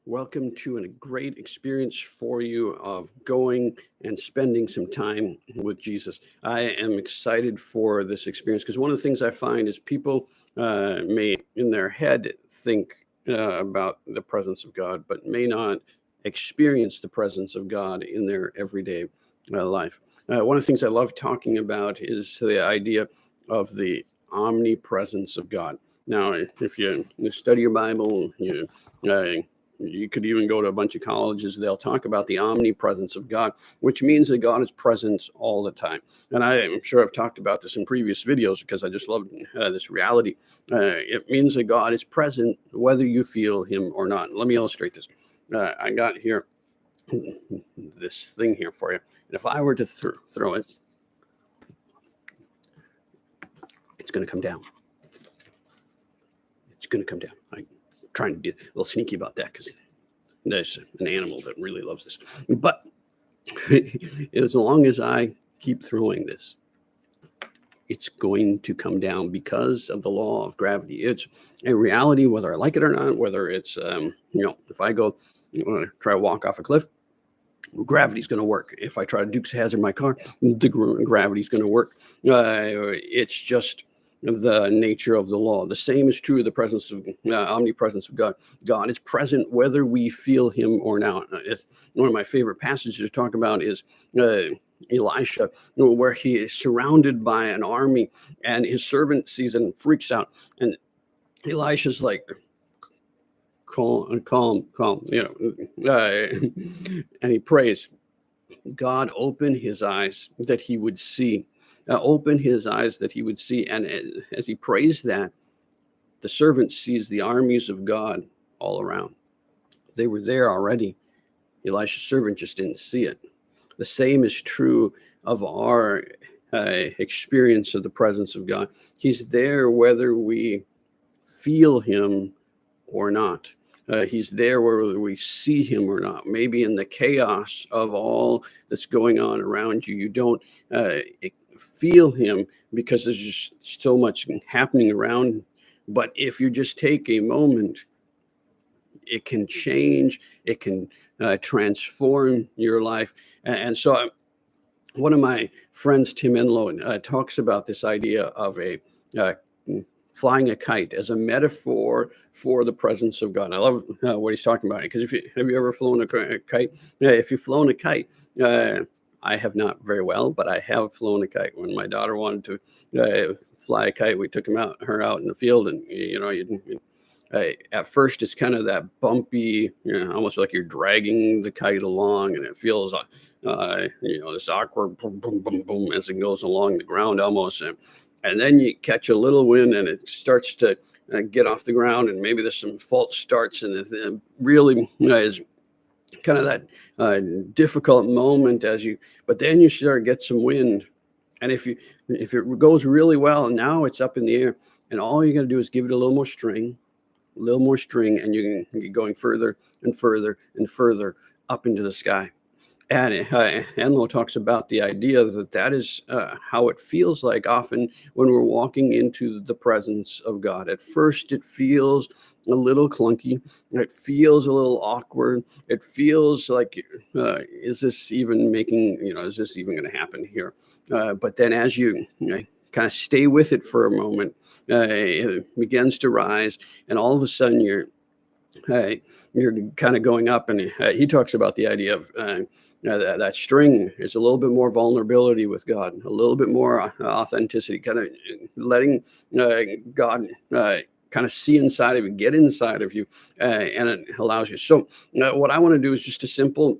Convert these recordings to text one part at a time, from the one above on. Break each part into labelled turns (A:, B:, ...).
A: Welcome to a great experience for you of going and spending some time with Jesus. I am excited for this experience because one of the things I find is people may in their head think about the presence of God, but may not experience the presence of God in their everyday life. One of the things I love talking about is the idea of the omnipresence of God. Now, if you study your Bible, you could even go to a bunch of colleges. They'll talk about the omnipresence of God, which means that God is present all the time. And I'm sure I've talked about this in previous videos because I just love this reality. It means that God is present whether you feel him or not. Let me illustrate this. I got here this thing here for you. And if I were to throw it, it's going to come down. It's going to come down. I'm trying to be a little sneaky about that because there's an animal that really loves this. But as long as I keep throwing this, it's going to come down because of the law of gravity. It's a reality, whether I like it or not, whether it's, if I go try to walk off a cliff, gravity's going to work. If I try to Dukes Hazard my car, the gravity's going to work. It's just the nature of the law. The same is true of the presence of omnipresence of God. God is present whether we feel him or not. One of my favorite passages to talk about is Elisha, where he is surrounded by an army and his servant sees it and freaks out. And Elisha's like, calm, and he prays, God, open his eyes that he would see. Open his eyes that he would see. And as he prays that, the servant sees the armies of God all around. They were there already. Elisha's servant just didn't see it. The same is true of our experience of the presence of God. He's there whether we feel him or not. He's there whether we see him or not. Maybe in the chaos of all that's going on around you, you don't feel him because there's just so much happening around. But if you just take a moment, it can change, it can transform your life. And so one of my friends, Tim Enlow, talks about this idea of a flying a kite as a metaphor for the presence of God. I love what he's talking about. Because have you ever flown a kite? If you've flown a kite, I have not very well, but I have flown a kite. When my daughter wanted to fly a kite, we took her out in the field, and at first it's kind of that bumpy, almost like you're dragging the kite along, and it feels this awkward boom, boom, boom, boom as it goes along the ground almost. And then you catch a little wind and it starts to get off the ground, and maybe there's some false starts, and it really is kind of that difficult moment but then you start to get some wind. And if it goes really well, now it's up in the air, and all you got to do is give it a little more string, and you can get going further and further and further up into the sky. And Enlow talks about the idea that is how it feels like often when we're walking into the presence of God. At first, it feels a little clunky. It feels a little awkward. It feels like, is this even is this even going to happen here? But then as you kind of stay with it for a moment, it begins to rise, and all of a sudden you're kind of going up. And he talks about the idea of that string is a little bit more vulnerability with God, a little bit more authenticity, kind of letting God kind of see inside of you, get inside of you, and it allows you. So what I want to do is just a simple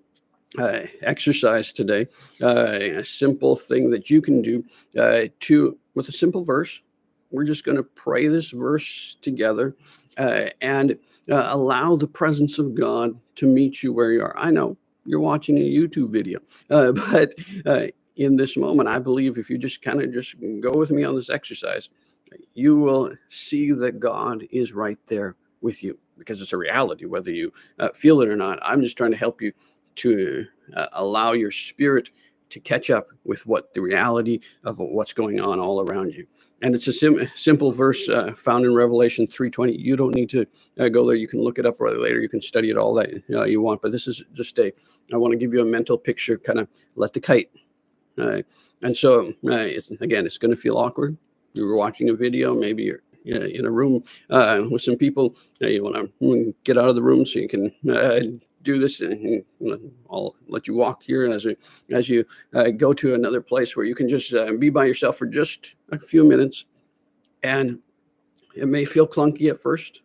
A: exercise today, a simple thing that you can do with a simple verse. We're just going to pray this verse together and allow the presence of God to meet you where you are. I know you're watching a YouTube video, but in this moment, I believe if you just kind of just go with me on this exercise, you will see that God is right there with you, because it's a reality, whether you feel it or not. I'm just trying to help you to allow your spirit to catch up with what the reality of what's going on all around you. And it's a simple verse found in Revelation 3:20. You don't need to go there. You can look it up later. You can study it all that you want. But this is just I want to give you a mental picture, kind of let the kite. And so, it's going to feel awkward. You were watching a video, maybe you're in a room with some people. You want to get out of the room so you can do this, and I'll let you walk here. And as you go to another place where you can just be by yourself for just a few minutes, and it may feel clunky at first.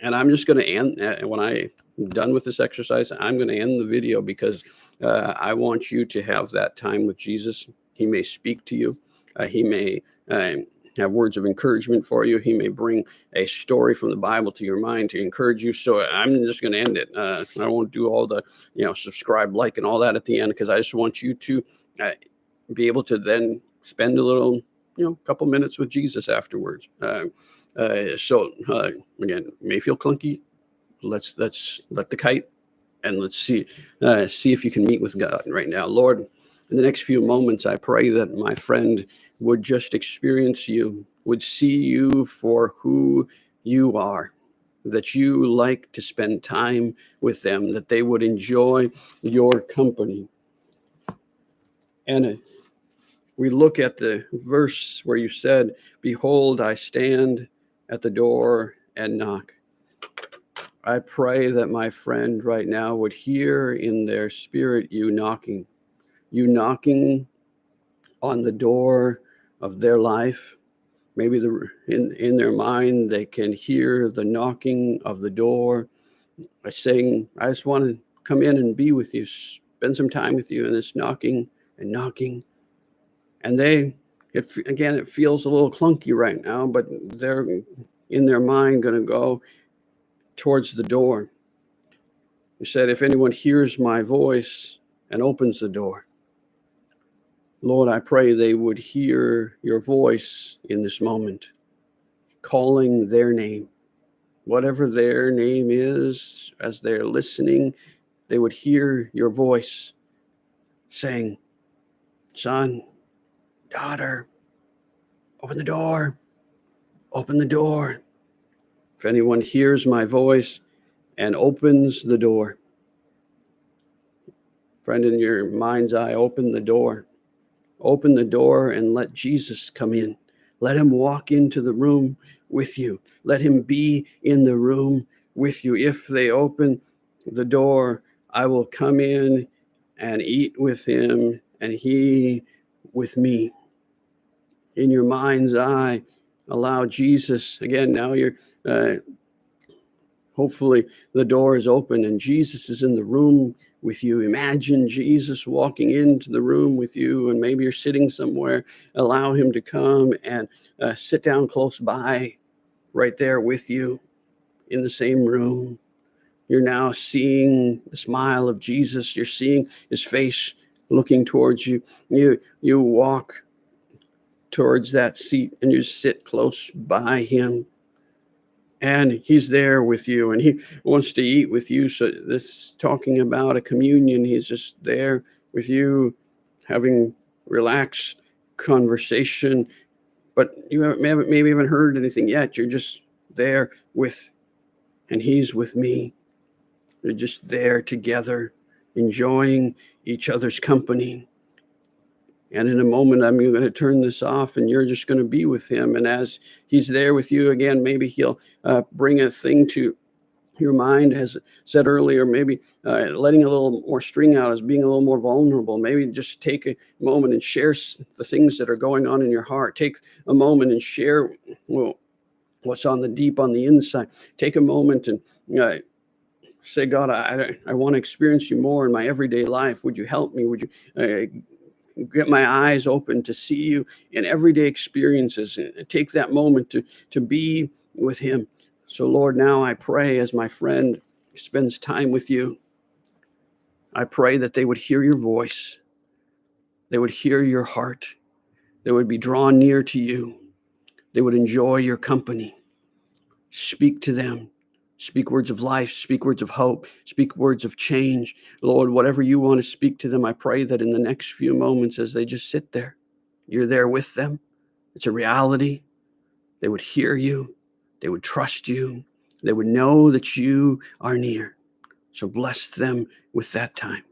A: And I'm just going to end, when I'm done with this exercise, I'm going to end the video because I want you to have that time with Jesus. He may speak to you. He may have words of encouragement for you. He may bring a story from the Bible to your mind to encourage you. So I'm just going to end it. I won't do all the, subscribe, like, and all that at the end, because I just want you to be able to then spend a little, couple minutes with Jesus afterwards. So again, it may feel clunky. Let's let the kite, and let's see if you can meet with God right now. Lord, in the next few moments, I pray that my friend would just experience you, would see you for who you are, that you like to spend time with them, that they would enjoy your company. And we look at the verse where you said, "Behold, I stand at the door and knock." I pray that my friend right now would hear in their spirit you knocking on the door of their life. Maybe in their mind they can hear the knocking of the door, saying, "I just want to come in and be with you, spend some time with you," and it's knocking and knocking. And it feels a little clunky right now, but they're in their mind going to go towards the door. You said, "If anyone hears my voice and opens the door," Lord, I pray they would hear your voice in this moment, calling their name, whatever their name is. As they're listening, they would hear your voice saying, "Son, daughter, open the door, open the door." If anyone hears my voice and opens the door, friend, in your mind's eye, open the door. Open the door and let Jesus come in. Let him walk into the room with you. Let him be in the room with you. If they open the door, I will come in and eat with him and he with me. In your mind's eye, allow Jesus. Again, now you're hopefully the door is open and Jesus is in the room with you. Imagine Jesus walking into the room with you, and maybe you're sitting somewhere. Allow him to come and sit down close by, right there with you in the same room. You're now seeing the smile of Jesus. You're seeing his face looking towards you. You walk towards that seat and you sit close by him. And he's there with you, and he wants to eat with you. So this talking about a communion, he's just there with you, having relaxed conversation. But you haven't maybe haven't heard anything yet. You're just there and he's with me. You're just there together, enjoying each other's company. And in a moment, I'm going to turn this off, and you're just going to be with him. And as he's there with you again, maybe he'll bring a thing to your mind, as said earlier, maybe letting a little more string out, as being a little more vulnerable. Maybe just take a moment and share the things that are going on in your heart. Take a moment and share what's on the inside. Take a moment and say, "God, I want to experience you more in my everyday life. Would you help me? Would you get my eyes open to see you in everyday experiences?" And take that moment to be with him. So Lord, now I pray as my friend spends time with you, I pray that they would hear your voice. They would hear your heart. They would be drawn near to you. They would enjoy your company. Speak to them. Speak words of life, speak words of hope, speak words of change. Lord, whatever you want to speak to them, I pray that in the next few moments as they just sit there, you're there with them. It's a reality. They would hear you. They would trust you. They would know that you are near. So bless them with that time.